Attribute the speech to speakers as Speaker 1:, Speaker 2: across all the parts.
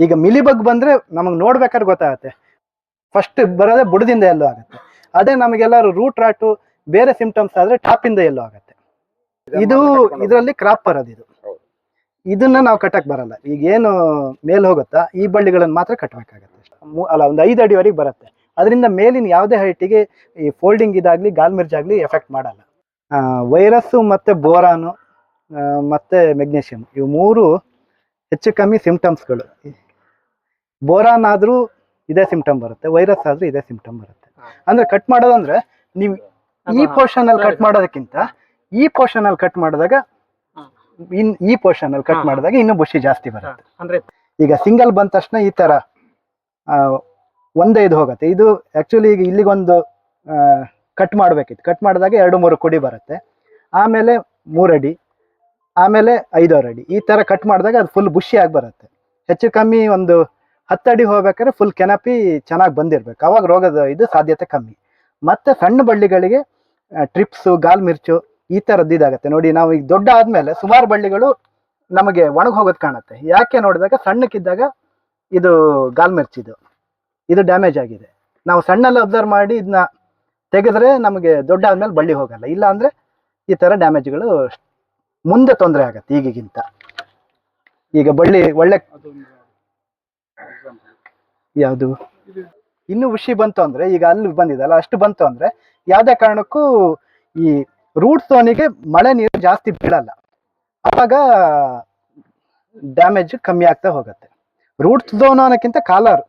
Speaker 1: ಈಗ ಮಿಲಿಬಗ್ ಬಂದ್ರೆ ನಮಗೆ ನೋಡ್ಬೇಕಾದ್ರೆ ಗೊತ್ತಾಗುತ್ತೆ, ಫಸ್ಟ್ ಬರೋದೇ ಬುಡದಿಂದ ಎಲ್ಲೋ ಆಗುತ್ತೆ. ಅದೇ ನಮಗೆಲ್ಲರೂ ರೂಟ್ ರಾಟು ಬೇರೆ ಸಿಂಪ್ಟಮ್ಸ್ ಆದ್ರೆ ಟಾಪ್ ಇಂದ ಎಲ್ಲೋ ಆಗುತ್ತೆ. ಇದು ಇದರಲ್ಲಿ ಕ್ರಾಪ್ ಬರೋದು. ಇದನ್ನ ನಾವು ಕಟ್ಟಕ್ ಬರಲ್ಲ. ಈಗ ಏನು ಮೇಲ್ ಹೋಗುತ್ತಾ ಈ ಬಳ್ಳಿಗಳನ್ನ ಮಾತ್ರ ಕಟ್ಟಬೇಕಾಗತ್ತೆ. ಅಲ್ಲ, ಒಂದು 5 ಅಡಿವರೆಗೆ ಬರುತ್ತೆ. ಅದರಿಂದ ಮೇಲಿನ ಯಾವುದೇ ಹೈಟಿಗೆ ಈ ಫೋಲ್ಡಿಂಗ್ ಇದಾಗ್ಲಿ ಗಾಲ್ಮಿರ್ಜ್ ಆಗ್ಲಿ ಎಫೆಕ್ಟ್ ಮಾಡಲ್ಲ. ವೈರಸ್ಸು ಮತ್ತೆ ಬೋರಾನು ಮತ್ತೆ ಮೆಗ್ನೀಷಿಯಂ ಇವು 3 ಹೆಚ್ಚು ಕಮ್ಮಿ ಸಿಂಪ್ಟಮ್ಸ್ಗಳು. ಬೋರಾನ್ ಆದ್ರೂ ಇದೇ ಸಿಂಪ್ಟಮ್ ಬರುತ್ತೆ, ವೈರಸ್ ಆದ್ರೂ ಇದೇ ಸಿಂಪ್ಟಮ್ ಬರುತ್ತೆ. ಅಂದ್ರೆ ಕಟ್ ಮಾಡೋದಂದ್ರೆ ನೀವು ಈ ಪೋರ್ಷನ್ ಅಲ್ಲಿ ಕಟ್ ಮಾಡೋದಕ್ಕಿಂತ ಈ ಪೋರ್ಷನ್ ಅಲ್ಲಿ ಕಟ್ ಮಾಡಿದಾಗ ಈ ಪೋರ್ಷನ್ ಅಲ್ಲಿ ಕಟ್ ಮಾಡಿದಾಗ ಇನ್ನೂ ಬುಷಿ ಜಾಸ್ತಿ ಬರುತ್ತೆ. ಅಂದ್ರೆ ಈಗ ಸಿಂಗಲ್ ಬಂದ ತಕ್ಷಣ ಈ ತರ 1-5 ಹೋಗುತ್ತೆ. ಇದು ಆಕ್ಚುಲಿ ಈಗ ಇಲ್ಲಿಗೊಂದು ಕಟ್ ಮಾಡ್ಬೇಕಿತ್ತು. ಕಟ್ ಮಾಡಿದಾಗ 2-3 ಕುಡಿ ಬರುತ್ತೆ, ಆಮೇಲೆ 3 ಅಡಿ, ಆಮೇಲೆ 5 ಅಡಿ. ಈ ತರ ಕಟ್ ಮಾಡಿದಾಗ ಅದು ಫುಲ್ ಬುಷಿ ಆಗಿ ಬರುತ್ತೆ. ಹೆಚ್ಚು ಕಮ್ಮಿ ಒಂದು 10 ಅಡಿ ಹೋಗ್ಬೇಕಾದ್ರೆ ಫುಲ್ ಕೆನಪಿ ಚೆನ್ನಾಗಿ ಬಂದಿರ್ಬೇಕು. ಅವಾಗ ರೋಗದ ಇದು ಸಾಧ್ಯತೆ ಕಮ್ಮಿ. ಮತ್ತೆ ಸಣ್ಣ ಬಳ್ಳಿಗಳಿಗೆ ಟ್ರಿಪ್ಸು ಗಾಲ್ ಮಿರ್ಚು ಈ ತರದ್ದು ಇದಾಗುತ್ತೆ. ನೋಡಿ, ನಾವು ಈಗ ದೊಡ್ಡ ಆದ್ಮೇಲೆ ಸುಮಾರು ಬಳ್ಳಿಗಳು ನಮಗೆ ಒಣಗಿ ಹೋಗೋದು ಕಾಣುತ್ತೆ. ಯಾಕೆ ನೋಡಿದಾಗ ಸಣ್ಣಕ್ಕಿದ್ದಾಗ ಇದು ಗಾಲ್ ಮಿರ್ಚ್ ಇದು ಡ್ಯಾಮೇಜ್ ಆಗಿದೆ. ನಾವು ಸಣ್ಣಲ್ಲಿ ಅಬ್ಸರ್ವ್ ಮಾಡಿ ಇದನ್ನ ತೆಗೆದ್ರೆ ನಮಗೆ ದೊಡ್ಡ ಆದ್ಮೇಲೆ ಬಳ್ಳಿ ಹೋಗಲ್ಲ. ಇಲ್ಲ ಅಂದ್ರೆ ಈ ತರ ಡ್ಯಾಮೇಜ್ಗಳು ಮುಂದೆ ತೊಂದರೆ ಆಗತ್ತೆ ಈಗಿಗಿಂತ. ಈಗ ಬಳ್ಳಿ ಒಳ್ಳೆ ಯಾವುದು ಇನ್ನು ಉಷಿ ಬಂತು ಅಂದ್ರೆ, ಈಗ ಅಲ್ಲಿ ಬಂದಿದಲ್ಲ ಅಷ್ಟು ಬಂತು ಅಂದ್ರೆ ಯಾವ್ದೇ ಕಾರಣಕ್ಕೂ ಈ ರೂಟ್ ಝೋನಿಗೆ ಮಳೆ ನೀರು ಜಾಸ್ತಿ ಬೀಳಲ್ಲ. ಅವಾಗ ಡ್ಯಾಮೇಜ್ ಕಮ್ಮಿ ಆಗ್ತಾ ಹೋಗುತ್ತೆ. ರೂಟ್ ಝೋನ್ ಅನ್ನೋಕ್ಕಿಂತ ಕಾಲರ್,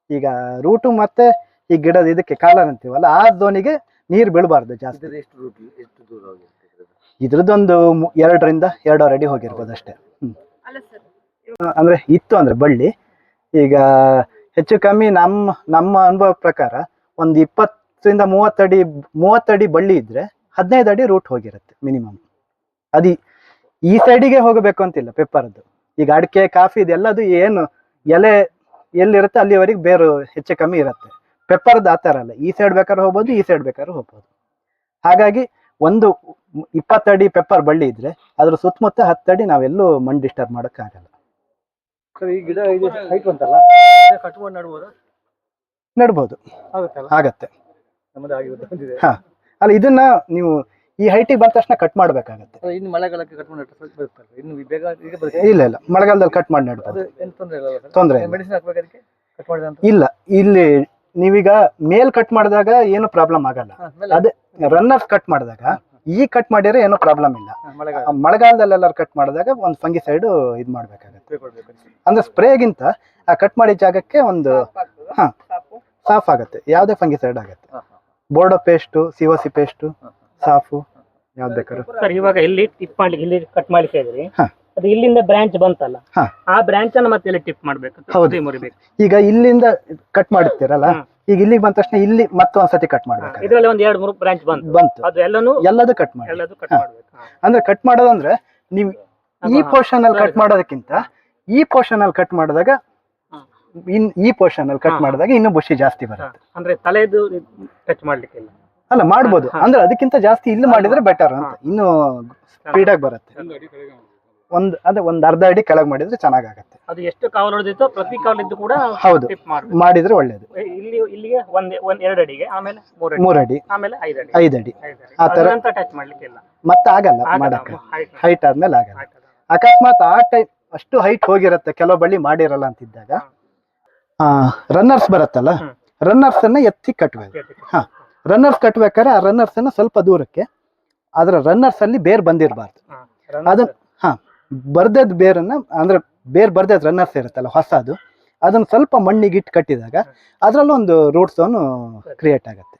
Speaker 1: ಈಗ ರೂಟು ಮತ್ತೆ ಈ ಗಿಡದ ಇದಕ್ಕೆ ಕಾಲರ್ ಅಂತೀವಲ್ಲ ಆ ಝೋನಿಗೆ ನೀರು ಬೀಳಬಾರ್ದು ಜಾಸ್ತಿ. ಇದ್ರದ್ದೊಂದು 2ರಿಂದ 2.5 ಅಡಿ ಹೋಗಿರ್ಬೋದು ಅಷ್ಟೇ. ಅಂದ್ರೆ ಇತ್ತು ಅಂದ್ರೆ ಬಳ್ಳಿ ಈಗ ಹೆಚ್ಚು ಕಮ್ಮಿ ನಮ್ಮ ಅನುಭವ ಪ್ರಕಾರ ಒಂದು 20ರಿಂದ 30 ಅಡಿ ಬಳ್ಳಿ ಇದ್ರೆ 15 ಅಡಿ ರೂಟ್ ಹೋಗಿರುತ್ತೆ ಮಿನಿಮಮ್. ಅದು ಈ ಸೈಡಿಗೆ ಹೋಗಬೇಕು ಅಂತಿಲ್ಲ ಪೆಪ್ಪರ್ದು. ಈಗ ಅಡಿಕೆ ಕಾಫಿ ಇದೆಲ್ಲದು ಏನು ಎಲೆ ಎಲ್ಲಿರುತ್ತೆ ಅಲ್ಲಿವರೆಗೆ ಬೇರು ಹೆಚ್ಚು ಕಮ್ಮಿ ಇರುತ್ತೆ. ಪೆಪ್ಪರ್ದು ಆ ಥರ ಅಲ್ಲ, ಈ ಸೈಡ್ ಬೇಕಾದ್ರೆ ಹೋಗ್ಬೋದು, ಈ ಸೈಡ್ ಬೇಕಾದ್ರೆ ಹೋಗ್ಬೋದು. ಹಾಗಾಗಿ ಒಂದು 20 ಅಡಿ ಪೆಪ್ಪರ್ ಬಳ್ಳಿ ಇದ್ರೆ ಅದ್ರ ಸುತ್ತಮುತ್ತ 10 ಅಡಿ ನಾವೆಲ್ಲೂ ಮಣ್ಣು ಡಿಸ್ಟರ್ಬ್ ಮಾಡೋಕ್ಕಾಗಲ್ಲ.
Speaker 2: ಈ ಗಿಡ ಹೈಟ್ ಬಂತಲ್ಲ, ಕಟ್ಕೊಂಡು
Speaker 1: ನಡ್ಬೋದು, ಆಗತ್ತೆ. ಹಾ, ಅಲ್ಲ ಇದನ್ನ ನೀವು ಈ ಹೈಟಿಗೆ ಬಂದ ತಕ್ಷಣ ಕಟ್ ಮಾಡ್ಬೇಕಾಗತ್ತೆ.
Speaker 2: ಇನ್ನು ಮಳೆಗಾಲಕ್ಕೆ ಕಟ್ ಮಾಡಿ ಇನ್ನು ಬೇಗ
Speaker 1: ಇಲ್ಲ ಮಳೆಗಾಲದಲ್ಲಿ ಕಟ್ ಮಾಡಿ ನಡ್ಬೋದು, ತೊಂದರೆ ಇಲ್ಲ. ಇಲ್ಲಿ ನೀವೀಗ ಮೇಲ್ ಕಟ್ ಮಾಡಿದಾಗ ಏನು ಪ್ರಾಬ್ಲಮ್ ಆಗಲ್ಲ. ಅದೇ ರನ್ನರ್ಸ್ ಕಟ್ ಮಾಡಿದಾಗ ಈ ಕಟ್ ಮಾಡಿದ್ರೆ ಏನೋ ಪ್ರಾಬ್ಲಮ್ ಇಲ್ಲ. ಮಳೆಗಾಲದಲ್ಲೆಲ್ಲ ಕಟ್ ಮಾಡಿದಾಗ ಒಂದು ಫಂಗಿಸೈಡ್ ಇದು ಮಾಡ್ಬೇಕಾಗತ್ತೆ. ಅಂದ್ರೆ ಸ್ಪ್ರೇಗಿಂತ ಆ ಕಟ್ ಮಾಡಿದ ಜಾಗಕ್ಕೆ ಒಂದು ಸಾಫ್ ಆಗತ್ತೆ, ಯಾವುದೇ ಫಂಗಿಸೈಡ್ ಆಗತ್ತೆ. Bordeaux paste, COC paste, SAAF ಯಾವ್ದು ಬೇಕಾದ್ರೆ.
Speaker 3: ಸರ್, ಇವಾಗ ಇಲ್ಲಿ ಟಿಪ್ ಮಾಡ್ಲಿಕ್ಕೆ ಇಲ್ಲಿ ಕಟ್ ಮಾಡ್ಲಿಕ್ಕೆ ಇದ್ರಿ, ಅದು ಇಲ್ಲಿಂದ ಬ್ರಾಂಚ್ ಬಂತಲ್ಲ, ಆ ಬ್ರಾಂಚ್ ಅನ್ನ ಮತ್ತೆ ಇಲ್ಲಿ ಟಿಪ್ ಮಾಡ್ಬೇಕು.
Speaker 1: ಹೌದು, ಈಗ ಇಲ್ಲಿಂದ ಕಟ್ ಮಾಡುತ್ತೀರಲ್ಲ, ಈಗ ಇಲ್ಲಿಗೆ ಬಂದ ತಕ್ಷಣ ಇಲ್ಲಿ ಮತ್ತೆ ಒಂದ್ಸತಿ ಕಟ್ ಮಾಡ್ಬೇಕು.
Speaker 3: ಇದರಲ್ಲಿ ಒಂದು 2-3 ಬ್ರಾಂಚ್ ಬಂತು, ಅದು ಎಲ್ಲದೂ ಕಟ್ ಮಾಡ್ಬೇಕು.
Speaker 1: ಅಂದ್ರೆ ಕಟ್ ಮಾಡೋದಂದ್ರೆ ನೀವು ಈ ಪೋರ್ಷನ್ ಅಲ್ಲಿ ಕಟ್ ಮಾಡೋದಕ್ಕಿಂತ ಈ ಪೋರ್ಷನ್ ಅಲ್ಲಿ ಕಟ್ ಮಾಡಿದಾಗ ಈ ಪೋರ್ಷನ್ ಅಲ್ಲಿ ಕಟ್ ಮಾಡಿದಾಗ ಇನ್ನೂ ಬುಷಿ ಜಾಸ್ತಿ ಬರುತ್ತೆ.
Speaker 3: ಅಂದ್ರೆ ತಲೆದು ಟಚ್ ಮಾಡ್ಲಿಕ್ಕೆ ಇಲ್ಲ
Speaker 1: ಅಲ್ಲ, ಮಾಡ್ಬೋದು. ಅಂದ್ರೆ ಅದಕ್ಕಿಂತ ಜಾಸ್ತಿ ಇಲ್ಲಿ ಮಾಡಿದ್ರೆ ಬೆಟರ್ ಅಂತ, ಇನ್ನು ಸ್ಪೀಡ್ ಆಗಿ ಬರುತ್ತೆ. ಒಂದ್ ಅರ್ಧ ಅಡಿ ಕೆಳಗೆ ಮಾಡಿದ್ರೆ ಚೆನ್ನಾಗತ್ತೆ.
Speaker 3: ಅದು ಎಷ್ಟು ಕಾವಲು ಹೊಡೆದಿತ್ತು ಪ್ರತಿ ಕಾವಲಿದ್ದು ಕೂಡ
Speaker 1: ಹೌದು ಮಾಡಿದ್ರೆ ಒಳ್ಳೇದು.
Speaker 3: ಇಲ್ಲಿಗೆ 2 ಅಡಿಗೆ, ಆಮೇಲೆ
Speaker 1: 3 ಅಡಿ,
Speaker 3: ಆಮೇಲೆ 5 ಅಡಿ
Speaker 1: ಆ ತರ
Speaker 3: ಟಚ್ ಮಾಡ್ಲಿಕ್ಕೆ ಇಲ್ಲ.
Speaker 1: ಮತ್ತೆ ಆಗಲ್ಲ ಮಾಡಕ್ಕೆ, ಹೈಟ್ ಆದ್ಮೇಲೆ ಆಗಲ್ಲ. ಅಕಸ್ಮಾತ್ ಆ ಟೈಪ್ ಅಷ್ಟು ಹೈಟ್ ಹೋಗಿರುತ್ತೆ, ಕೆಲವು ಬಳ್ಳಿ ಮಾಡಿರಲ್ಲ ಅಂತಿದ್ದಾಗ ರನ್ನರ್ಸ್ ಬರುತ್ತಲ್ಲ, ರನ್ನರ್ಸ್ ಅನ್ನ ಎತ್ತಿ ಕಟ್ಬೇಕು. ರನ್ನರ್ಸ್ ಕಟ್ಬೇಕಾದ್ರೆ ಆ ರನ್ನರ್ಸ್ ಅನ್ನ ಸ್ವಲ್ಪ ದೂರಕ್ಕೆ, ಅದ್ರ ರನ್ನರ್ಸ್ ಅಲ್ಲಿ ಬೇರ್ ಬಂದಿರಬಾರ್ದು. ಅದನ್ನ ಬರ್ದದ್ ಬೇರನ್ನ, ಅಂದ್ರೆ ಬೇರ್ ಬರ್ದದ್ ರನ್ನರ್ಸ್ ಇರುತ್ತಲ್ಲ ಹೊಸದು, ಅದನ್ನ ಸ್ವಲ್ಪ ಮಣ್ಣಿಗೆ ಇಟ್ಟು ಕಟ್ಟಿದಾಗ ಅದ್ರಲ್ಲೂ ಒಂದು ರೂಟ್ ಝೋನ್ ಕ್ರಿಯೇಟ್ ಆಗುತ್ತೆ.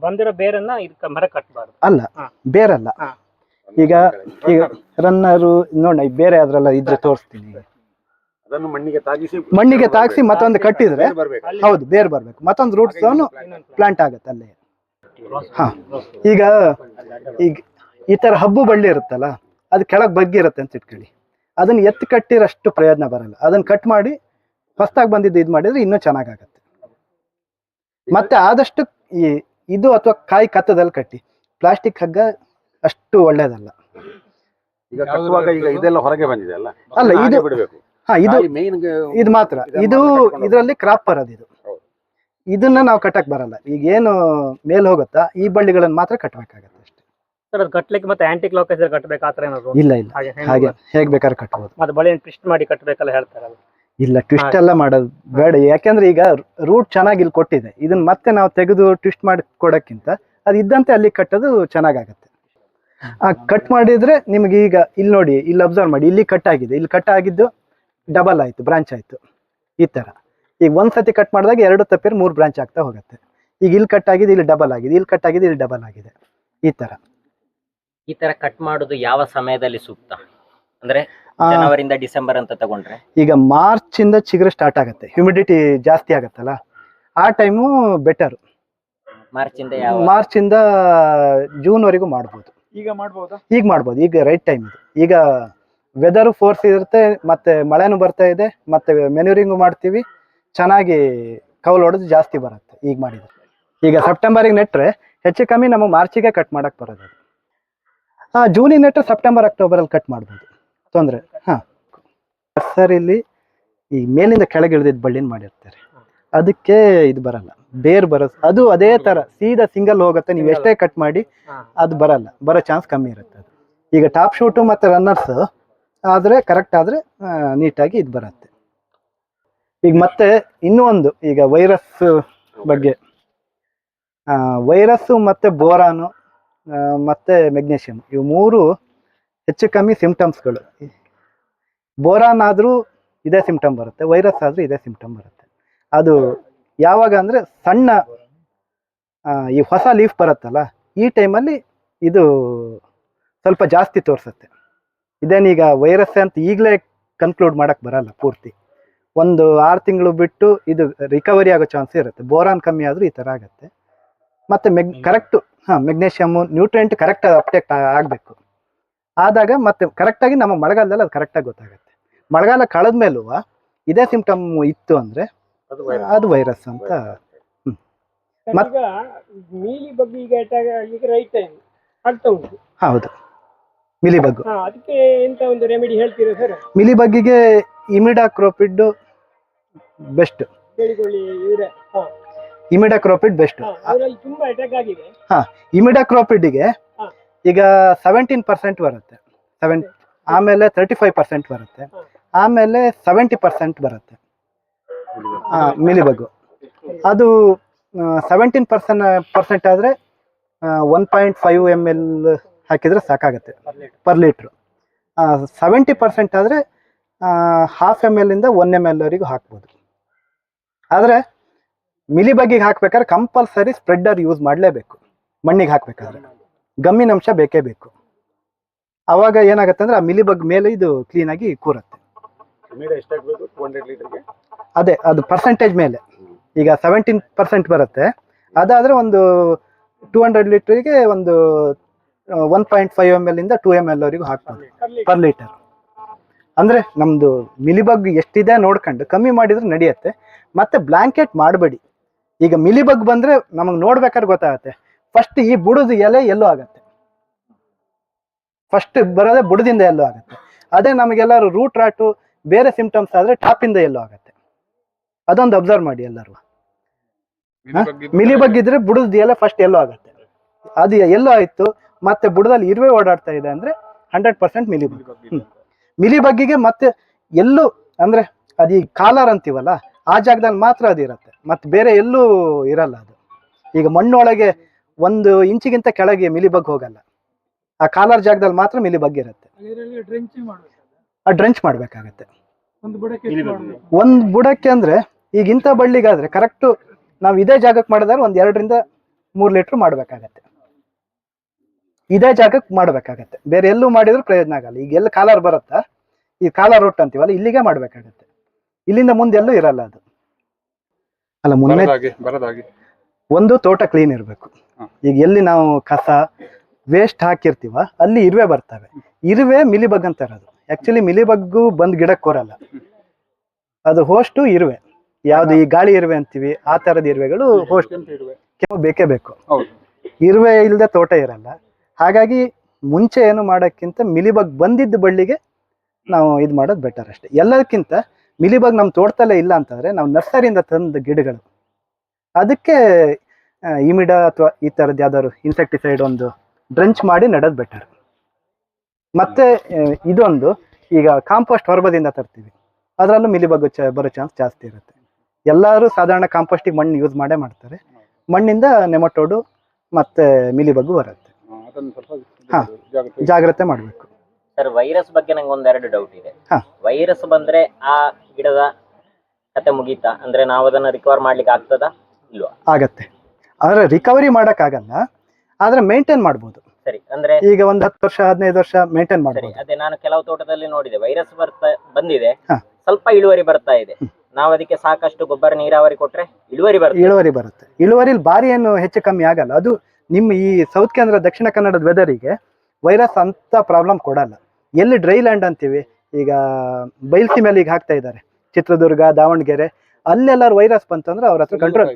Speaker 3: ಬಂದಿರೋ ಬೇರನ್ನ ಮರ ಕಟ್ಟಬಾರ್ದು.
Speaker 1: ಅಲ್ಲ, ಬೇರಲ್ಲ. ಈಗ ರನ್ನರು ನೋಡಿ ಬೇರೆ ಅದ್ರಲ್ಲ ಇದ್ರೆ ತೋರಿಸ್ತೀನಿ. ಮಣ್ಣಿಗೆ ತಾಗಿಸಿ ಮತ್ತೊಂದು ಕಟ್ಟಿದ್ರೆ ಹೌದು ಬೇರ್ ಬರ್ಬೇಕು, ಮತ್ತೊಂದು ರೂಟ್ ಝೋನ್ ಪ್ಲಾಂಟ್ ಆಗುತ್ತೆ ಅಲ್ಲೇ. ಈಗ ಈ ತರ ಹಬ್ಬು ಬಳ್ಳಿ ಇರುತ್ತಲ್ಲ, ಅದು ಕೆಳಗೆ ಬಗ್ಗಿರುತ್ತೆ ಅಂತ ಇಟ್ಕೊಳ್ಳಿ, ಅದನ್ನ ಎತ್ತಿ ಕಟ್ಟಿರಷ್ಟು ಪ್ರಯೋಜನ ಬರಲ್ಲ. ಅದನ್ನ ಕಟ್ ಮಾಡಿ ಹೊಸದಾಗಿ ಬಂದಿದ್ದು ಇದು ಮಾಡಿದ್ರೆ ಇನ್ನೂ ಚೆನ್ನಾಗತ್ತೆ. ಮತ್ತೆ ಆದಷ್ಟು ಇದು ಅಥವಾ ಕಾಯಿ ಕತ್ತದಲ್ಲಿ ಕಟ್ಟಿ, ಪ್ಲಾಸ್ಟಿಕ್ ಹಗ್ಗ ಅಷ್ಟು ಒಳ್ಳೇದಲ್ಲ.
Speaker 4: ಈಗ ಕಟ್ಟುವಾಗ ಈಗ ಇದೆಲ್ಲ ಹೊರಗೆ ಬಂದಿದೆ ಅಲ್ಲ,
Speaker 1: ಅಲ್ಲ ಇದು ಇದು
Speaker 4: ಮೇನ್
Speaker 1: ಇದು ಮಾತ್ರ ಇದು ಇದರಲ್ಲಿ ಕ್ರಾಪ್ ಬರೋದು ಇದು.
Speaker 4: ಹೌದು.
Speaker 1: ಇದನ್ನ ನಾವು ಕಟ್ಟಕ್ ಬರಲ್ಲ. ಈಗ ಏನು ಮೇಲ್ ಹೋಗುತ್ತಾ ಈ ಬಳ್ಳಿಗಳನ್ನ ಮಾತ್ರ ಕಟ್ಟಬೇಕಾಗತ್ತೆ ಅಷ್ಟೇ.
Speaker 3: ಸರ್ ಅದು ಕಟ್ಲಿಕ್ಕೆ ಮತ್ತೆ ಆಂಟಿ ಕ್ಲಾಕ್ ವೈಸ್ ಕಟ್ಟಬೇಕು ಆತರ ಏನಾದ್ರು?
Speaker 1: ಇಲ್ಲ ಇಲ್ಲ,
Speaker 3: ಹಾಗೆ
Speaker 1: ಹಾಗೆ ಹೇಗ್ ಬೇಕಾದ್ರೆ ಕಟ್ಬೋದು.
Speaker 3: ಮತ್ತೆ ಬಳ್ಳಿಯನ್ನು ಟ್ವಿಸ್ಟ್ ಮಾಡಿ ಕಟ್ಟಬೇಕಲ್ಲ ಹೇಳ್ತಾರಲ್ಲ.
Speaker 1: ಇಲ್ಲ, ಟ್ವಿಸ್ಟ್ ಎಲ್ಲ ಮಾಡೋದು ಬೇಡ. ಯಾಕೆಂದ್ರೆ ಈಗ ರೂಟ್ ಚೆನ್ನಾಗಿ ಇಲ್ಲಿ ಕೊಟ್ಟಿದೆ, ಇದನ್ನ ಮತ್ತೆ ನಾವು ತೆಗೆದು ಟ್ವಿಸ್ಟ್ ಮಾಡಿ ಕೊಡಕ್ಕಿಂತ ಅದು ಇದ್ದಂತೆ ಅಲ್ಲಿ ಕಟ್ಟೋದು ಚೆನ್ನಾಗಾಗತ್ತೆ. ಆ ಕಟ್ ಮಾಡಿದ್ರೆ ನಿಮ್ಗೆ ಈಗ ಇಲ್ಲಿ ನೋಡಿ, ಇಲ್ಲಿ ಅಬ್ಸರ್ವ್ ಮಾಡಿ, ಇಲ್ಲಿ ಕಟ್ ಆಗಿದೆ, ಇಲ್ಲಿ ಕಟ್ ಆಗಿದ್ದು ಡಬಲ್ ಆಯ್ತು, ಬ್ರಾಂಚ್ ಆಯ್ತು ಈ ತರ. ಈಗ ಒಂದ್ಸತಿ ಕಟ್ ಮಾಡಿದಾಗ 2 ತಪ್ಪಿದ್ರೆ 3 ಬ್ರಾಂಚ್ ಆಗ್ತಾ ಹೋಗುತ್ತೆ. ಈಗ ಇಲ್ಲಿ ಕಟ್ ಆಗಿದೆ, ಇಲ್ಲಿ ಡಬಲ್ ಆಗಿದೆ, ಇಲ್ಲಿ ಕಟ್ ಆಗಿದೆ, ಇಲ್ಲಿ ಡಬಲ್ ಆಗಿದೆ, ಈ ತರ.
Speaker 5: ಈ ತರ ಕಟ್ ಮಾಡೋದು ಯಾವ ಸಮಯದಲ್ಲಿ ಸೂಕ್ತ? ಅಂದ್ರೆ ಜನವರಿಂದ ಡಿಸೆಂಬರ್ ಅಂತ ತಗೊಂಡ್ರೆ
Speaker 1: ಈಗ ಮಾರ್ಚ್ ಇಂದ ಚಿಗುರು ಸ್ಟಾರ್ಟ್ ಆಗುತ್ತೆ, ಹ್ಯುಮಿಡಿಟಿ ಜಾಸ್ತಿ ಆಗತ್ತಲ್ಲ, ಆ ಟೈಮು ಬೆಟರ್.
Speaker 5: ಮಾರ್ಚ್ ಇಂದ ಯಾವ?
Speaker 1: ಮಾರ್ಚ್ ಇಂದ ಜೂನ್ ವರೆಗೂ ಮಾಡ್ಬೋದು.
Speaker 2: ಈಗ ಮಾಡ್ಬೋದಾ?
Speaker 1: ಈಗ ಮಾಡ್ಬೋದು, ಈಗ ರೈಟ್ ಟೈಮ್ ಇದು. ಈಗ ವೆದರ್ ಫೋರ್ಸ್ ಇರುತ್ತೆ, ಮತ್ತೆ ಮಳೆನೂ ಬರ್ತಾ ಇದೆ, ಮತ್ತೆ ಮೆನ್ಯೂರಿಂಗು ಮಾಡ್ತೀವಿ, ಚೆನ್ನಾಗಿ ಕೌಲ್ ಹೊಡೆದು ಜಾಸ್ತಿ ಬರುತ್ತೆ ಈಗ ಮಾಡಿದ್ರೆ. ಈಗ ಸೆಪ್ಟೆಂಬರಿಗೆ ನೆಟ್ರೆ ಹೆಚ್ಚು ಕಮ್ಮಿ ನಮಗೆ ಮಾರ್ಚಿಗೆ ಕಟ್ ಮಾಡಕ್ ಬರೋದು. ಜೂನಿಗೆ ನೆಟ್ರೆ ಸೆಪ್ಟೆಂಬರ್ ಅಕ್ಟೋಬರಲ್ಲಿ ಕಟ್ ಮಾಡ್ಬೋದು, ತೊಂದರೆ. ನರ್ಸರಿಲಿ ಈ ಮೇಲಿಂದ ಕೆಳಗೆ ಇಳಿದಿದ್ದ ಬಳ್ಳಿನ ಮಾಡಿರ್ತಾರೆ, ಅದಕ್ಕೆ ಇದು ಬರಲ್ಲ, ಬೇರ್ ಬರೋದು. ಅದು ಅದೇ ತರ ಸೀದಾ ಸಿಂಗಲ್ ಹೋಗುತ್ತೆ, ನೀವು ಎಷ್ಟೇ ಕಟ್ ಮಾಡಿ ಅದು ಬರಲ್ಲ, ಬರೋ ಚಾನ್ಸ್ ಕಮ್ಮಿ ಇರುತ್ತೆ ಅದು. ಈಗ ಟಾಪ್ ಶೂಟು ಮತ್ತೆ ರನ್ನರ್ಸ್ ಆದ್ರೆ ಕರೆಕ್ಟ್ ಆದ್ರೆ ನೀಟಾಗಿ ಇದು ಬರುತ್ತೆ. ಈಗ ಮತ್ತೆ ಇನ್ನೂ ಒಂದು, ಈಗ ವೈರಸ್ ಬಗ್ಗೆ, ವೈರಸ್ಸು ಮತ್ತೆ ಬೋರಾನು ಮತ್ತೆ ಮೆಗ್ನೀಷಿಯಂ, ಇವು 3 ಹೆಚ್ಚು ಕಮ್ಮಿ ಸಿಂಪ್ಟಮ್ಸ್ಗಳು. ಬೋರಾನ್ ಆದ್ರೂ ಇದೇ ಸಿಂಪ್ಟಮ್ ಬರುತ್ತೆ, ವೈರಸ್ ಆದ್ರೂ ಇದೇ ಸಿಂಪ್ಟಮ್ ಬರುತ್ತೆ. ಅದು ಯಾವಾಗ ಅಂದ್ರೆ ಸಣ್ಣ ಈ ಹೊಸ ಲೀಫ್ ಬರುತ್ತಲ್ಲ, ಈ ಟೈಮಲ್ಲಿ ಇದು ಸ್ವಲ್ಪ ಜಾಸ್ತಿ ತೋರಿಸುತ್ತೆ. ಇದೇನೀಗ ವೈರಸ್ ಅಂತ ಈಗಲೇ ಕನ್ಕ್ಲೂಡ್ ಮಾಡಕ್ ಬರಲ್ಲ ಪೂರ್ತಿ. ಒಂದು 6 ತಿಂಗಳು ಬಿಟ್ಟು ಇದು ರಿಕವರಿ ಆಗೋ ಚಾನ್ಸ್ ಇರುತ್ತೆ. ಬೋರಾನ್ ಕಮ್ಮಿ ಆದ್ರೂ ಈ ತರ ಆಗುತ್ತೆ. ಮತ್ತೆ correct magnesium nutrient correct uptake ಆಗಬೇಕು. ಆದಾಗ ಮತ್ತೆ ಕರೆಕ್ಟಾಗಿ ನಮ್ಮ ಮಳೆಗಾಲದಲ್ಲಿ ಅದು ಕರೆಕ್ಟಾಗಿ ಗೊತ್ತಾಗುತ್ತೆ. ಮಳೆಗಾಲ ಕಳೆದ್ಮೇಲೂ ಇದೇ ಸಿಂಪ್ಟಮ್ ಇತ್ತು ಅಂದ್ರೆ ಅದು ವೈರಸ್ ಅಂತ.
Speaker 6: ಮೀಲಿ ಬಗ್ಗೆ ಈಗ ಈಗ ರೈಟ್ ಟೈಮ್ ಆಗ್ತಾ ಉಂಟು.
Speaker 1: ಹೌದು, ಮಿಲಿಬಗ್.
Speaker 6: ಅದಕ್ಕೆ ಎಂತ ಒಂದು ರೆಮಿಡಿ ಹೇಳ್ತೀರಾ ಸರ್?
Speaker 1: ಮಿಲಿಬಗ್ಗಿಗೆ ಇಮಿಡಾಕ್ರೋಪಿಡ್ ಬೆಸ್ಟ್.
Speaker 6: ಹೇಳಿಕೊಳ್ಳಿ ಇವ್ರೆ.
Speaker 1: Imidacloprid best.
Speaker 6: ಅದರಲ್ಲಿ ತುಂಬಾ ಅಟ್ಯಾಕ್ ಆಗಿದೆ.
Speaker 1: ಇಮಿಡಾಕ್ರೋಪಿಡ್ಗೆ ಈಗ 17% ಬರುತ್ತೆ, ಆಮೇಲೆ 35% ಬರುತ್ತೆ, ಆಮೇಲೆ 70% ಬರುತ್ತೆ ಮಿಲಿಬಗ್. ಅದು 17% ಆದ್ರೆ 1.5 ml ಹಾಕಿದ್ರೆ ಸಾಕಾಗುತ್ತೆ ಪರ್ ಲೀಟ್ರು. 70% ಆದ್ರೆ 0.5 ml ಇಂದ 1 ml ವರೆಗೂ ಹಾಕ್ಬೋದು. ಆದ್ರೆ ಮಿಲಿಬಗ್ಗಿಗೆ ಹಾಕ್ಬೇಕಾದ್ರೆ ಕಂಪಲ್ಸರಿ ಸ್ಪ್ರೆಡ್ಡರ್ ಯೂಸ್ ಮಾಡಲೇಬೇಕು. ಮಣ್ಣಿಗೆ ಹಾಕ್ಬೇಕಾದ್ರೆ ಗಮ್ಮಿನ ಅಂಶ ಬೇಕೇ ಬೇಕು. ಅವಾಗ ಏನಾಗುತ್ತೆ ಅಂದ್ರೆ ಆ ಮಿಲಿಬಗ್ ಮೇಲೆ ಇದು ಕ್ಲೀನ್ ಆಗಿ ಕೂರುತ್ತೆ. ಅದೇ ಅದು ಪರ್ಸೆಂಟೇಜ್ ಮೇಲೆ. ಈಗ 17% ಬರುತ್ತೆ, ಅದಾದ್ರೆ ಒಂದು 200 ಲೀಟರ್ಗೆ ಒಂದು 1.5 ml ಇಂದ 2 ml ವರೆಗೂ ಹಾಕ್ಬೋದು ಪರ್ ಲೀಟರ್. ಅಂದ್ರೆ ನಮ್ದು ಮಿಲಿಬಗ್ ಎಷ್ಟಿದೆ ನೋಡ್ಕೊಂಡು ಕಮ್ಮಿ ಮಾಡಿದ್ರೆ ನಡೆಯುತ್ತೆ. ಮತ್ತೆ ಬ್ಲಾಂಕೆಟ್ ಮಾಡಬೇಡಿ. ಈಗ ಮಿಲಿಬಗ್ ಬಂದ್ರೆ ನಮಗೆ ನೋಡ್ಬೇಕಾದ್ರೆ ಗೊತ್ತಾಗತ್ತೆ. ಫಸ್ಟ್ ಈ ಬುಡದ ಎಲೆ ಎಲ್ಲೋ ಆಗತ್ತೆ, ಫಸ್ಟ್ ಬರೋದೇ ಬುಡದಿಂದ ಎಲ್ಲೋ ಆಗುತ್ತೆ. ಅದೇ ನಮಗೆಲ್ಲರೂ ರೂಟ್ ರಾಟು ಬೇರೆ ಸಿಂಪ್ಟಮ್ಸ್ ಆದ್ರೆ ಟಾಪಿಂದ ಎಲ್ಲೋ ಆಗತ್ತೆ. ಅದೊಂದು ಅಬ್ಸರ್ವ್ ಮಾಡಿ ಎಲ್ಲರೂ. ಮಿಲಿಬಗ್ ಇದ್ರೆ ಬುಡದ ಎಲೆ ಫಸ್ಟ್ ಎಲ್ಲೋ ಆಗತ್ತೆ. ಅದು ಎಲ್ಲೋ ಆಯ್ತು, ಮತ್ತೆ ಬುಡದಲ್ಲಿ ಇರುವೆ ಓಡಾಡ್ತಾ ಇದೆ ಅಂದ್ರೆ 100% ಮಿಲಿಬಗ್. ಮಿಲಿಬಗ್ಗಿಗೆ ಮತ್ತೆ ಎಲ್ಲೂ ಅಂದ್ರೆ ಅದು ಈ ಕಾಲರ್ ಅಂತೀವಲ್ಲ, ಆ ಜಾಗದಲ್ಲಿ ಮಾತ್ರ ಅದು ಇರುತ್ತೆ, ಮತ್ತೆ ಬೇರೆ ಎಲ್ಲೂ ಇರಲ್ಲ ಅದು. ಈಗ ಮಣ್ಣೊಳಗೆ 1 ಇಂಚಿಗಿಂತ ಕೆಳಗೆ ಮಿಲಿಬಗ್ ಹೋಗಲ್ಲ, ಆ ಕಾಲರ್ ಜಾಗದಲ್ಲಿ ಮಾತ್ರ ಮಿಲಿಬಗ್ ಇರುತ್ತೆ. ಡ್ರೆಂಚ್ ಮಾಡ್ಬೇಕಾಗತ್ತೆ ಒಂದು ಬುಡಕ್ಕೆ. ಅಂದ್ರೆ ಈಗ ಇಂಥ ಬಳ್ಳಿಗಾದ್ರೆ ಕರೆಕ್ಟ್ ನಾವು ಇದೇ ಜಾಗಕ್ಕೆ ಮಾಡಿದ್ರೆ 1 2 ರಿಂದ 3 ಲೀಟರ್ ಮಾಡ್ಬೇಕಾಗತ್ತೆ. ಇದೇ ಜಾಗಕ್ಕೆ ಮಾಡ್ಬೇಕಾಗತ್ತೆ, ಬೇರೆ ಎಲ್ಲೂ ಮಾಡಿದ್ರೆ ಪ್ರಯೋಜನ ಆಗಲ್ಲ. ಈಗ ಎಲ್ಲ ಕಾಲರ್ ಬರುತ್ತಾ, ಈ ಕಾಲರ್ ರೂಟ್ ಅಂತೀವಲ್ಲ, ಇಲ್ಲಿಗೆ ಮಾಡ್ಬೇಕಾಗತ್ತೆ. ಇಲ್ಲಿಂದ ಮುಂದೆ ಎಲ್ಲೂ ಇರಲ್ಲ ಅದು. ಅಲ್ಲ, ಮುನ್ನೆ ಒಂದು ತೋಟ ಕ್ಲೀನ್ ಇರಬೇಕು. ಈಗ ಎಲ್ಲಿ ನಾವು ಕಸ ವೇಸ್ಟ್ ಹಾಕಿರ್ತೀವ ಅಲ್ಲಿ ಇರುವೆ ಬರ್ತವೆ. ಇರುವೆ ಮಿಲಿಬಗ್ ಅಂತಾರೆ. ಅದು ಆಕ್ಚುಲಿ ಮಿಲಿಬಗ್ಗು ಬಂದ್ ಗಿಡಕ್ಕೆ ಕೋರಲ್ಲ, ಅದು ಹೋಸ್ಟು ಇರುವೆ. ಯಾವ್ದು ಈ ಗಾಳಿ ಇರುವೆ ಅಂತೀವಿ ಆ ತರದ ಇರುವೆಗಳು ಹೋಸ್ಟ್ ಕೆಮ್ಮು ಬೇಕೇ ಬೇಕು. ಇರುವೆ ಇಲ್ಲದೆ ತೋಟ ಇರಲ್ಲ. ಹಾಗಾಗಿ ಮುಂಚೆ ಏನು ಮಾಡೋಕ್ಕಿಂತ ಮಿಲಿಬಗ್ ಬಂದಿದ್ದ ಬಳ್ಳಿಗೆ ನಾವು ಇದು ಮಾಡೋದು ಬೆಟರ್ ಅಷ್ಟೇ. ಎಲ್ಲದಕ್ಕಿಂತ ಮಿಲಿಬಗ್ ನಮ್ಮ ತೋಟದಲ್ಲೇ ಇಲ್ಲ ಅಂತಂದರೆ ನಾವು ನರ್ಸರಿಯಿಂದ ತಂದ ಗಿಡಗಳು ಅದಕ್ಕೆ ಇಮಿಡಾ ಅಥವಾ ಈ ಥರದ್ದು ಯಾವ್ದಾದ್ರು ಇನ್ಸೆಕ್ಟಿಸೈಡ್ ಒಂದು ಡ್ರಂಚ್ ಮಾಡಿ ನೆಡೋದು ಬೆಟರ್. ಮತ್ತು ಇದೊಂದು ಈಗ ಕಾಂಪೋಸ್ಟ್ ಹೊರಬದಿಂದ ತರ್ತೀವಿ, ಅದರಲ್ಲೂ ಮಿಲಿಬಗ್ ಬರೋ ಚಾನ್ಸ್ ಜಾಸ್ತಿ ಇರುತ್ತೆ. ಎಲ್ಲರೂ ಸಾಧಾರಣ ಕಾಂಪೋಸ್ಟಿಗೆ ಮಣ್ಣು ಯೂಸ್ ಮಾಡೇ ಮಾಡ್ತಾರೆ, ಮಣ್ಣಿಂದ ನೆಮಟೋಡು ಮತ್ತು ಮಿಲಿಬಗ್ಗು ಬರುತ್ತೆ. ಹಾಂ, ಜಾಗ್ರತೆ ಮಾಡಬೇಕು.
Speaker 5: ಸರ್, ವೈರಸ್ ಬಗ್ಗೆ ನಂಗೆ ಒಂದೆರಡು ಡೌಟ್ ಇದೆ.
Speaker 1: ಹಾ.
Speaker 5: ವೈರಸ್ ಬಂದ್ರೆ ಆ ಗಿಡದ ಕತೆ ಮುಗೀತಾ? ಅಂದ್ರೆ ನಾವು ಅದನ್ನ ರಿಕವರ್ ಮಾಡ್ಲಿಕ್ಕೆ ಆಗ್ತದಾ ಇಲ್ವಾ?
Speaker 1: ಆಗತ್ತೆ, ಆದರೆ ರಿಕವರಿ ಮಾಡೋಕ್ಕಾಗಲ್ಲ, ಆದರೆ ಮೇಂಟೈನ್ ಮಾಡ್ಬೋದು.
Speaker 5: ಸರಿ, ಅಂದ್ರೆ
Speaker 1: ಈಗ ಒಂದು 10 ವರ್ಷ 15 ವರ್ಷ ಮೇಂಟೈನ್
Speaker 5: ಸರಿ,
Speaker 1: ಮಾಡ್ಬೋದು.
Speaker 5: ಅದೇ ನಾನು ಕೆಲವು ತೋಟದಲ್ಲಿ ನೋಡಿದೆ, ವೈರಸ್ ಬಂದಿದೆ,
Speaker 1: ಹಾ.
Speaker 5: ಸ್ವಲ್ಪ ಇಳುವರಿ ಬರ್ತಾ ಇದೆ. ನಾವು ಅದಕ್ಕೆ ಸಾಕಷ್ಟು ಗೊಬ್ಬರ ನೀರಾವರಿ ಕೊಟ್ರೆ ಇಳುವರಿ
Speaker 1: ಬರುತ್ತೆ. ಇಳುವರಿಲಿ ಭಾರಿ ಏನು ಹೆಚ್ಚು ಕಮ್ಮಿ ಆಗಲ್ಲ. ಅದು ನಿಮ್ಮ ಈ ಸೌತ್ ಕೇಂದ್ರ ದಕ್ಷಿಣ ಕನ್ನಡದ ವೆದರಿಗೆ ವೈರಸ್ ಅಂತ ಪ್ರಾಬ್ಲಮ್ ಕೊಡಲ್ಲ. ಎಲ್ಲಿ ಡ್ರೈ ಲ್ಯಾಂಡ್ ಅಂತೀವಿ, ಈಗ ಬೈಲ್ಸೀಮೆಯಲ್ಲಿ ಈಗ ಹಾಕ್ತಾ ಇದ್ದಾರೆ, ಚಿತ್ರದುರ್ಗ, ದಾವಣಗೆರೆ, ಅಲ್ಲೆಲ್ಲರೂ ವೈರಸ್ ಬಂತಂದ್ರೆ ಅವ್ರ ಹತ್ರ ಕಂಟ್ರೋಲ್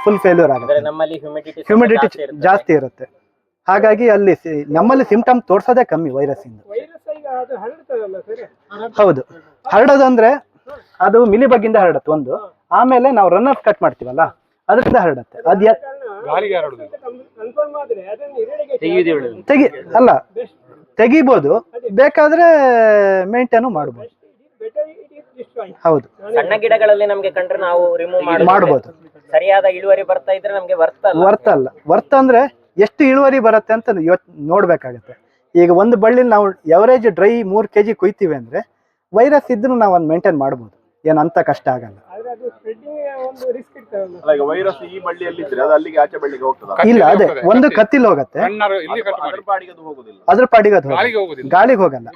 Speaker 1: ಫುಲ್ ಫೇಲ್ಯೂರ್ ಆಗುತ್ತೆ.
Speaker 5: ನಮ್ಮಲ್ಲಿ
Speaker 1: ಹ್ಯೂಮಿಡಿಟಿ ಜಾಸ್ತಿ ಇರುತ್ತೆ. ಹಾಗಾಗಿ ಅಲ್ಲಿ ನಮ್ಮಲ್ಲಿ ಸಿಂಪ್ಟಮ್ ತೋರ್ಸೋದೇ ಕಮ್ಮಿ ವೈರಸ್ ಇಂದ. ಹೌದು, ಹರಡೋದಂದ್ರೆ ಅದು ಮಿಲಿಬಗ್ಗಿಂದ ಹರಡುತ್ತೆ ಒಂದು, ಆಮೇಲೆ ನಾವು ರನ್ನರ್ಸ್ ಕಟ್ ಮಾಡ್ತೀವಲ್ಲ ಅದರಿಂದ ಹರಡುತ್ತೆ. ಅಲ್ಲ, ತೆಗಿಬೋದು, ಬೇಕಾದ್ರೆ ಮೇಂಟೈನು ಮಾಡ್ಬೋದು. ಹೌದು,
Speaker 5: ಸಣ್ಣ ಗಿಡಗಳಲ್ಲಿ ನಮ್ಗೆ ಕಂಡ್ರೆ ನಾವು ರಿಮೂವ್
Speaker 1: ಮಾಡ್ಬೋದು.
Speaker 5: ಸರಿಯಾದ ಇಳುವರಿ ಬರ್ತಾ ಇದ್ರೆ ನಮ್ಗೆ
Speaker 1: ವರ್ತ್ ಅಂದ್ರೆ ಎಷ್ಟು ಇಳುವರಿ ಬರುತ್ತೆ ಅಂತ ನೋಡ್ಬೇಕಾಗತ್ತೆ. ಈಗ ಒಂದು ಬಳ್ಳಿಲಿ ನಾವು ಎವರೇಜ್ ಡ್ರೈ 3 kg ಕುಯ್ತೀವಿ ಅಂದ್ರೆ ವೈರಸ್ ಇದ್ರೂ ನಾವು ಒಂದು ಮೇಂಟೈನ್ ಮಾಡ್ಬೋದು, ಏನಂತ ಕಷ್ಟ ಆಗಲ್ಲ. ಇಲ್ಲ, ಅದೇ ಒಂದು ಕತ್ತಿಲ್ ಹೋಗತ್ತೆ, ಅದ್ರ ಪಾಡಿಗೆ ಅದು ಗಾಳಿಗೆ ಹೋಗಲ್ಲ.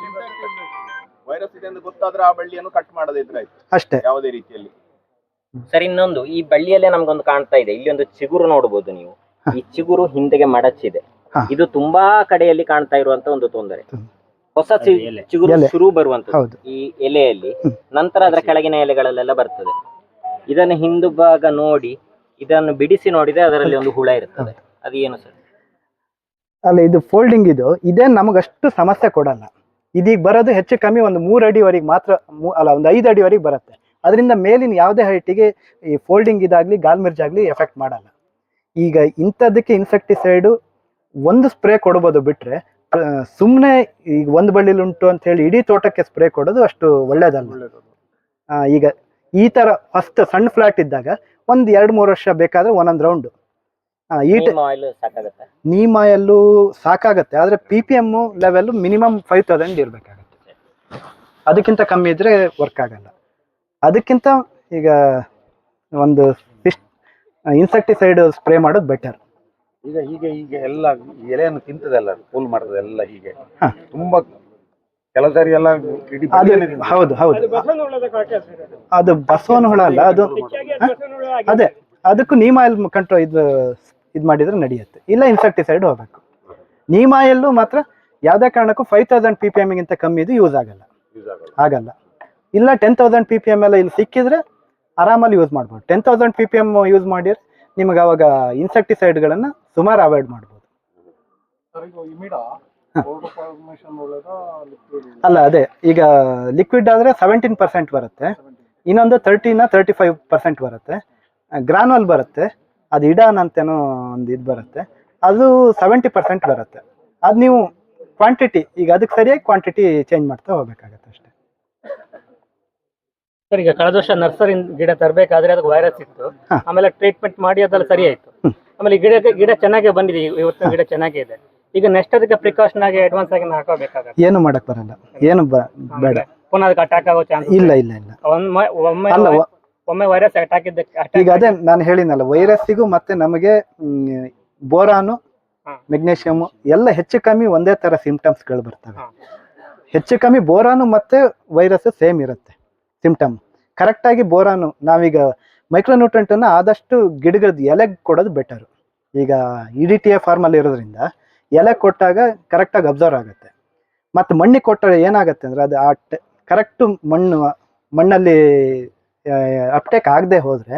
Speaker 4: ವೈರಸ್ ಇದೆ ಅಂತ ಗೊತ್ತಾದ್ರೆ ಆ ಬಳ್ಳಿಯನ್ನು ಕಟ್ ಮಾಡದಿದ್ರೆ
Speaker 1: ಅಷ್ಟೇ,
Speaker 4: ಯಾವುದೇ ರೀತಿಯಲ್ಲಿ.
Speaker 5: ಸರ್, ಇನ್ನೊಂದು ಈ ಬಳ್ಳಿಯಲ್ಲೇ ನಮ್ಗೊಂದು ಕಾಣ್ತಾ ಇದೆ, ಇಲ್ಲಿ ಒಂದು ಚಿಗುರು ನೋಡಬಹುದು ನೀವು. ಈ ಚಿಗುರು ಹಿಂದೆಗೆ ಮಡಚಿದೆ. ಇದು ತುಂಬಾ ಕಡೆಯಲ್ಲಿ ಕಾಣ್ತಾ ಇರುವಂತ ಒಂದು ತೊಂದರೆ. ಹೊಸ ಚಿಗುರು ಶುರು ಬರುವಂತದ್ದು ಈ ಎಲೆಯಲ್ಲಿ, ನಂತರ ಅದರ ಕೆಳಗಿನ ಎಲೆಗಳಲ್ಲೆಲ್ಲ ಬರ್ತದೆ. ಇದನ್ನು ಹಿಂದು ಭಾಗ ನೋಡಿ ಇದನ್ನು ಬಿಡಿಸಿ ನೋಡಿದ್ರೆ ಅದರಲ್ಲಿ ಒಂದು ಹುಳ ಇರ್ತದೆ. ಅದು ಏನು ಸರ್?
Speaker 1: ಅಲ್ಲ, ಇದು ಫೋಲ್ಡಿಂಗ್ ಇದೇನು ನಮಗಷ್ಟು ಸಮಸ್ಯೆ ಕೊಡಲ್ಲ. ಇದೀಗ ಬರೋದು ಹೆಚ್ಚು ಕಮ್ಮಿ ಒಂದು 3 ಅಡಿವರೆಗೆ ಮಾತ್ರ, ಅಲ್ಲ ಒಂದು 5 ಅಡಿವರೆಗೆ ಬರುತ್ತೆ. ಅದರಿಂದ ಮೇಲಿನ ಯಾವುದೇ ಹೈಟಿಗೆ ಈ ಫೋಲ್ಡಿಂಗ್ ಇದಾಗ್ಲಿ ಗಾಲ್ಮಿರ್ಜಾಗ್ಲಿ ಎಫೆಕ್ಟ್ ಮಾಡಲ್ಲ. ಈಗ ಇಂಥದ್ದಕ್ಕೆ ಇನ್ಸೆಕ್ಟಿಸೈಡು ಒಂದು ಸ್ಪ್ರೇ ಕೊಡ್ಬೋದು ಬಿಟ್ರೆ, ಸುಮ್ಮನೆ ಈಗ ಒಂದು ಬಳ್ಳಿಲಿ ಉಂಟು ಅಂತ ಹೇಳಿ ಇಡೀ ತೋಟಕ್ಕೆ ಸ್ಪ್ರೇ ಕೊಡೋದು ಅಷ್ಟು ಒಳ್ಳೇದಲ್ಲ. ಈಗ ಈ ತರ ಫಸ್ಟ್ ಸಣ್ಣ ಫ್ಲಾಟ್ ಇದ್ದಾಗ ಒಂದು 2-3 ವರ್ಷ ಬೇಕಾದ್ರೆ ಒಂದೊಂದು ರೌಂಡ್ ನೀಮ್ ಆಯಿಲ್ ಸಾಕಾಗತ್ತೆ. ಆದ್ರೆ PPM ಲೆವೆಲ್ ಮಿನಿಮಮ್ 5000 ಇರ್ಬೇಕಾಗತ್ತೆ, ಅದಕ್ಕಿಂತ ಕಮ್ಮಿ ಇದ್ರೆ ವರ್ಕ್ ಆಗಲ್ಲ. ಅದಕ್ಕಿಂತ ಈಗ ಒಂದು ಇನ್ಸೆಕ್ಟಿಸೈಡ್ ಸ್ಪ್ರೇ ಮಾಡೋದು ಬೆಟರ್.
Speaker 4: ಈಗ ಎಲ್ಲ ಎಲೆಯನ್ನು ತಿಂತದೆಲ್ಲ, ಫುಲ್ ಮಾಡ್ತದೆಲ್ಲ. ಹೀಗೆ ತುಂಬಾ ಕೆಲವು ಸಾರಿ ಎಲ್ಲ
Speaker 1: ಹೌದು, ಅದು ಬಸವನ ಹುಳ ಅಲ್ಲ ಅದು. ಅದೇ, ಅದಕ್ಕೂ ನೀಮ್ ಆಯಿಲ್ ಕಂಟ್ರೋಲ್ ಇದು ಮಾಡಿದ್ರೆ ನಡೆಯುತ್ತೆ. ಇಲ್ಲ, ಇನ್ಸೆಕ್ಟಿಸೈಡ್ ಹೋಗ್ಬೇಕು. ನೀಮ್ ಆಯಿಲ್ ಮಾತ್ರ ಯಾವ್ದೇ ಕಾರಣಕ್ಕೂ 5000 PPM ಗಿಂತ ಕಮ್ಮಿ ಇದು ಯೂಸ್ ಆಗಲ್ಲ. ಇಲ್ಲ 10,000 PPM ಎಲ್ಲ ಇಲ್ಲಿ ಸಿಕ್ಕಿದ್ರೆ ಆರಾಮಲ್ಲಿ ಯೂಸ್ ಮಾಡ್ಬೋದು. 10,000 PPM ಯೂಸ್ ಮಾಡಿದ್ರೆ ನಿಮಗೆ ಅವಾಗ ಇನ್ಸೆಕ್ಟಿಸೈಡ್ಗಳನ್ನ ಸುಮಾರು ಅವಾಯ್ಡ್ ಮಾಡ್ಬೋದು. ಅಲ್ಲ, ಅದೇ ಈಗ ಲಿಕ್ವಿಡ್ ಆದ್ರೆ 17% ಬರುತ್ತೆ, ಇನ್ನೊಂದು 35% ಬರುತ್ತೆ. ಗ್ರಾನುವಲ್ ಬರುತ್ತೆ, ಅದು ಇಡಾನ್ ಅಂತೇನೋ ಒಂದು ಇದು ಬರುತ್ತೆ, ಅದು 70% ಬರುತ್ತೆ. ಅದು ನೀವು ಕ್ವಾಂಟಿಟಿ, ಈಗ ಅದಕ್ಕೆ ಸರಿಯಾಗಿ ಕ್ವಾಂಟಿಟಿ ಚೇಂಜ್ ಮಾಡ್ತಾ ಹೋಗ್ಬೇಕಾಗತ್ತೆ ಅಷ್ಟೇ.
Speaker 3: ಸರ್, ಈಗ ಕಳೆದ ವರ್ಷ ನರ್ಸರಿ ಗಿಡ ತರಬೇಕಾದ್ರೆ ಅದಕ್ಕೆ ವೈರಸ್ ಇತ್ತು, ಆಮೇಲೆ ಟ್ರೀಟ್ಮೆಂಟ್ ಮಾಡಿ ಅದೆಲ್ಲ ಸರಿ ಆಯ್ತು. ಆಮೇಲೆ ಗಿಡ ಚೆನ್ನಾಗೇ ಬಂದಿದೆ, ಇವತ್ತು ಗಿಡ ಚೆನ್ನಾಗೇ ಇದೆ. ಈಗ ನೆಕ್ಸ್ಟ್ ಅದಕ್ಕೆ ಪ್ರಿಕಾಷನ್ ಆಗಿ ಅಡ್ವಾನ್ಸ್ ಆಗಿ ಹಾಕೋಬೇಕಾಗತ್ತೆ.
Speaker 1: ಏನು ಮಾಡಕ್ ಬರಲ್ಲ, ಏನು ಬೇಡ,
Speaker 3: ಪುನಃ ಅದಕ್ಕೆ ಅಟ್ಯಾಕ್ ಆಗೋ ಚಾನ್ಸ್
Speaker 1: ಇಲ್ಲ.
Speaker 3: ಒಮ್ಮೆ ವೈರಸ್ ಅಟ್ಯಾಕ್
Speaker 1: ಈಗ ಅದೇ ನಾನು ಹೇಳಿನಲ್ಲ, ವೈರಸ್ಸಿಗೂ ಮತ್ತೆ ನಮಗೆ ಬೋರಾನು, ಮೆಗ್ನೀಷಿಯಮ್ ಎಲ್ಲ ಹೆಚ್ಚು ಕಮ್ಮಿ ಒಂದೇ ತರ ಸಿಂಪ್ಟಮ್ಸ್ಗಳು ಬರ್ತವೆ. ಹೆಚ್ಚು ಕಮ್ಮಿ ಬೋರಾನು ಮತ್ತೆ ವೈರಸ್ ಸೇಮ್ ಇರುತ್ತೆ ಸಿಂಪ್ಟಮ್. ಕರೆಕ್ಟಾಗಿ ಬೋರಾನು ನಾವೀಗ ಮೈಕ್ರೋನ್ಯೂಟ್ರೆಂಟ್ ಅನ್ನ ಆದಷ್ಟು ಗಿಡಗಳದ್ದು ಎಲೆಗೆ ಕೊಡೋದು ಬೆಟರು. ಈಗ EDTA ಫಾರ್ಮಲ್ಲಿ ಇರೋದ್ರಿಂದ ಎಲೆ ಕೊಟ್ಟಾಗ ಕರೆಕ್ಟಾಗಿ ಅಬ್ಸರ್ವ್ ಆಗುತ್ತೆ. ಮತ್ತು ಮಣ್ಣಿಗೆ ಕೊಟ್ಟಾಗ ಏನಾಗುತ್ತೆ ಅಂದರೆ ಅದು ಕರೆಕ್ಟು ಮಣ್ಣಲ್ಲಿ ಅಪ್ಟೇಕ್ ಆಗದೆ ಹೋದರೆ